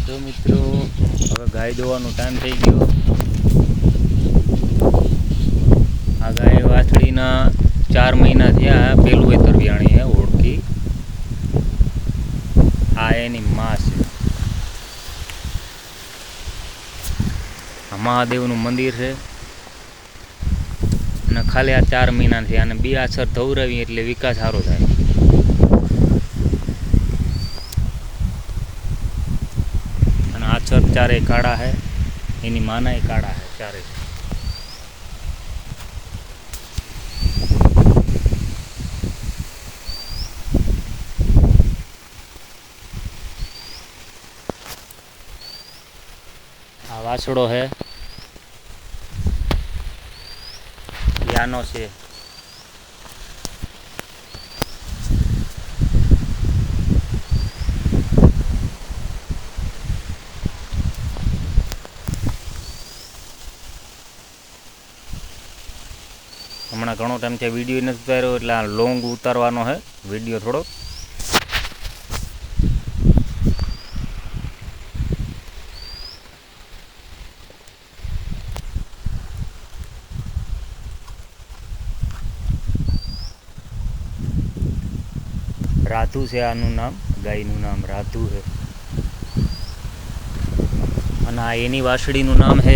જો મિત્રો હવે ગાય દોવાનો ટાઈમ થઈ ગયો। આ ગાય વાછડીના 4 મહિના થયા। પેલું વેતર વ્યાણી હે ઓળખી। આ એની માં છે। આ મહાદેવનું મંદિર છે અને ખાલી આ 4 મહિના થયા અને બે આછર ધવરાવી એટલે વિકાસ સારો થાય। आचर चारे काड़ा है, इनी माना ही काड़ा है चारे। आ वासड़ो है यानो से। हमणा घणो टाइम थया विडियो नहीं उतार्यो એટલે આ લોંગ ઉતારવાનો है विडियो थोड़ो। राधू से आनु नाम, गायनु नाम राधू है। અને આ એની વાછડીનું નામ है